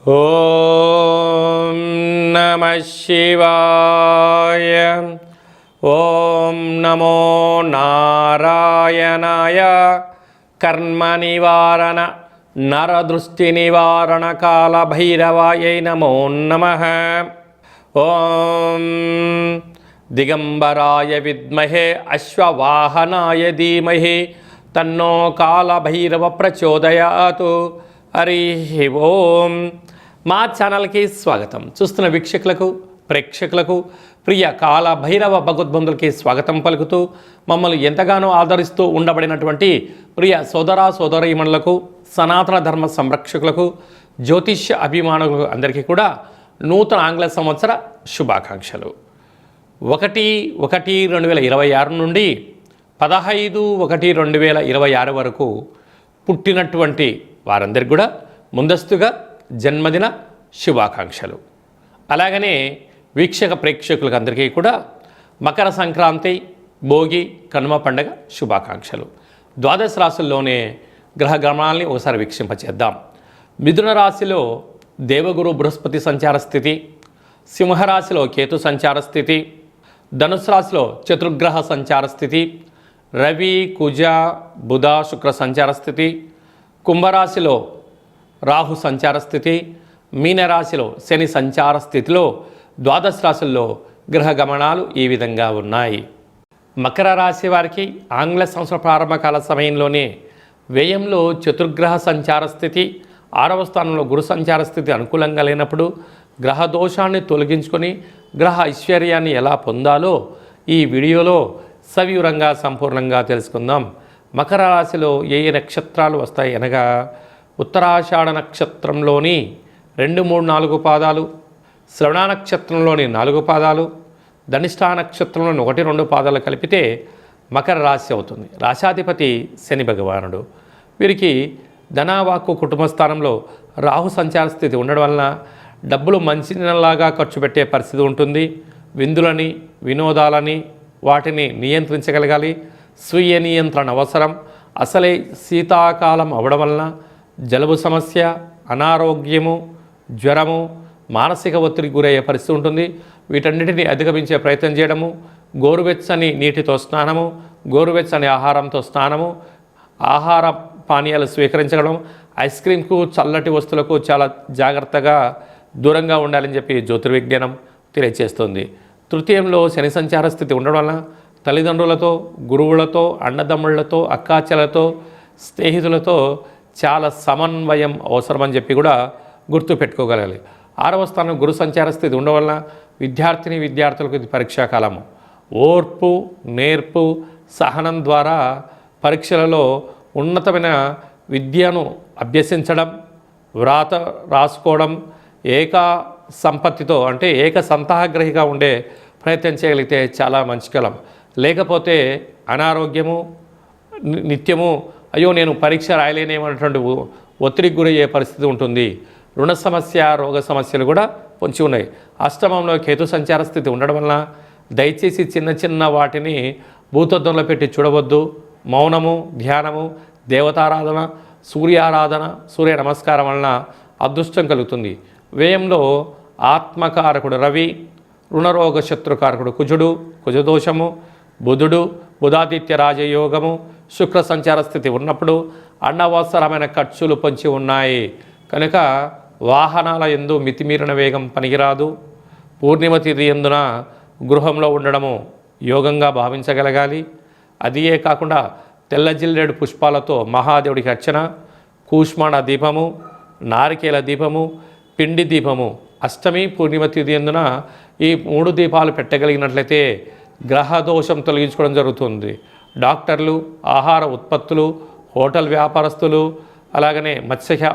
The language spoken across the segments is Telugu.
ఓం నమః శివాయ. ఓం నమో నారాయణాయ. కర్మ నివారణ నరదృష్టి నివారణ కాల భైరవాయై నమో నమః. ఓం దిగంబరాయ విద్మహే అశ్వవాహనాయ ధీమహి తన్నో కాల భైరవ ప్రచోదయాతు. హరి ఓం. మా ఛానల్కి స్వాగతం. చూస్తున్న వీక్షకులకు ప్రేక్షకులకు ప్రియ కాల భైరవ భగవద్బంధులకి స్వాగతం పలుకుతూ మమ్మల్ని ఎంతగానో ఆదరిస్తూ ఉండబడినటువంటి ప్రియ సోదర సోదరీమణులకు సనాతన ధర్మ సంరక్షకులకు జ్యోతిష్య అభిమానులకు అందరికీ కూడా నూతన ఆంగ్ల సంవత్సర శుభాకాంక్షలు. 1/1/2026 నుండి 15/1/2026 వరకు పుట్టినటువంటి వారందరికీ కూడా ముందస్తుగా జన్మదిన శుభాకాంక్షలు. అలాగనే వీక్షక ప్రేక్షకులకు అందరికీ కూడా మకర సంక్రాంతి, భోగి, కనుమ పండగ శుభాకాంక్షలు. ద్వాదశ రాశుల్లోనే గ్రహ గమనాల్ని ఒకసారి వీక్షింపచేద్దాం. మిథున రాశిలో దేవగురు బృహస్పతి సంచార స్థితి, సింహరాశిలో కేతు సంచార స్థితి, ధనుసు రాశిలో చతుర్గ్రహ సంచార స్థితి, రవి, కుజ, బుధ, శుక్ర సంచార స్థితి, కుంభరాశిలో రాహు సంచార స్థితి, మీనరాశిలో శని సంచార స్థితిలో ద్వాదశ రాశుల్లో గ్రహ గమనాలు ఈ విధంగా ఉన్నాయి. మకర రాశి వారికి ఆంగ్ల సంవత్సర ప్రారంభకాల సమయంలోనే వ్యయంలో చతుర్గ్రహ సంచార స్థితి, 6వ స్థానంలో గురు సంచార స్థితి అనుకూలంగా లేనప్పుడు గ్రహ దోషాన్ని తొలగించుకొని గ్రహ ఐశ్వర్యాన్ని ఎలా పొందాలో ఈ వీడియోలో సవివరంగా సంపూర్ణంగా తెలుసుకుందాం. మకర రాశిలో ఏ నక్షత్రాలు వస్తాయి అనగా ఉత్తరాషాఢ నక్షత్రంలోని 2, 3, 4 పాదాలు, శ్రవణ నక్షత్రంలోని 4 పాదాలు, ధనిష్ఠా నక్షత్రంలోని 1, 2 పాదాలు కలిపితే మకర రాశి అవుతుంది. రాశాధిపతి శని భగవానుడు. వీరికి ధనవాక్కు కుటుంబ స్థానంలో రాహు సంచార స్థితి ఉండడం వలన డబ్బులు మంచినలాగా ఖర్చు పెట్టే పరిస్థితి ఉంటుంది. విందులని, వినోదాలని వాటిని నియంత్రించగలగాలి. స్వీయ నియంత్రణ అవసరం. అసలే శీతాకాలం అవడం వలన జలుబు సమస్య, అనారోగ్యము, జ్వరము, మానసిక ఒత్తిడికి గురయ్యే పరిస్థితి ఉంటుంది. వీటన్నిటిని అధిగమించే ప్రయత్నం చేయడము, గోరువెచ్చని నీటితో స్నానము, గోరువెచ్చని ఆహారంతో స్నానము, ఆహార పానీయాలు స్వీకరించడం, ఐస్ క్రీమ్కు, చల్లటి వస్తువులకు చాలా జాగ్రత్తగా దూరంగా ఉండాలని చెప్పి జ్యోతిర్విజ్ఞానం తెలియజేస్తుంది. తృతీయంలో శని సంచార స్థితి ఉండడం వలన తల్లిదండ్రులతో, గురువులతో, అన్నదమ్ముళ్లతో, అక్కాచెలతో, స్నేహితులతో చాలా సమన్వయం అవసరమని చెప్పి కూడా గుర్తుపెట్టుకోగలగాలి. 6వ స్థానం గురు సంచార స్థితి ఉండడం వలన విద్యార్థులకు ఇది పరీక్షాకాలము. ఓర్పు, నేర్పు, సహనం ద్వారా పరీక్షలలో ఉన్నతమైన విద్యను అభ్యసించడం, వ్రాత రాసుకోవడం, ఏక సంపత్తితో అంటే ఏక సంతాగ్రహిగా ఉండే ప్రయత్నం చేయగలిగితే చాలా మంచి కాలం. లేకపోతే అనారోగ్యము, నిత్యము అయ్యో నేను పరీక్ష రాయలేనేమన్నటువంటి ఒత్తిడికి గురయ్యే పరిస్థితి ఉంటుంది. రుణ సమస్య, రోగ సమస్యలు కూడా పొంచి ఉన్నాయి. అష్టమంలో కేతు సంచార స్థితి ఉండడం వలన దయచేసి చిన్న చిన్న వాటిని భూతద్దంలో పెట్టి చూడవద్దు. మౌనము, ధ్యానము, దేవతారాధన, సూర్యారాధన, సూర్య నమస్కారం వలన అదృష్టం కలుగుతుంది. వ్యయంలో ఆత్మకారకుడు రవి, రుణరోగ శత్రుకారకుడు కుజుడు, కుజదోషము, బుధుడు, బుధాదిత్య రాజయోగము, శుక్ర సంచార స్థితి ఉన్నప్పుడు అనవసరమైన ఖర్చులు పొంచి ఉన్నాయి. కనుక వాహనాల యందు మితిమీరిన వేగం పనికిరాదు. పూర్ణిమ తిథి యందున గృహంలో ఉండడము యోగంగా భావించగలగాలి. అదియే కాకుండా తెల్ల జిల్లేడు పుష్పాలతో మహాదేవుడికి అర్చన, కూష్మాండ దీపము, నారికేల దీపము, పిండి దీపము, అష్టమి పూర్ణిమ తిథి యందున ఈ 3 దీపాలు పెట్టగలిగినట్లయితే గ్రహదోషం తొలగించుకోవడం జరుగుతుంది. డాక్టర్లు, ఆహార ఉత్పత్తులు, హోటల్ వ్యాపారస్తులు, అలాగనే మత్స్య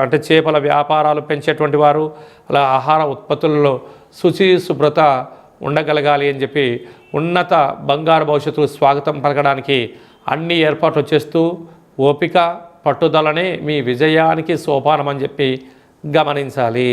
అంటే చేపల వ్యాపారాలు పెంచేటువంటి వారు అలా ఆహార ఉత్పత్తులలో శుచి శుభ్రత ఉండగలగాలి అని చెప్పి ఉన్నత బంగారు భవిష్యత్తు స్వాగతం పలకడానికి అన్ని ఏర్పాట్లు చేస్తూ ఓపిక, పట్టుదలనే మీ విజయానికి సోపానం అని చెప్పి గమనించాలి.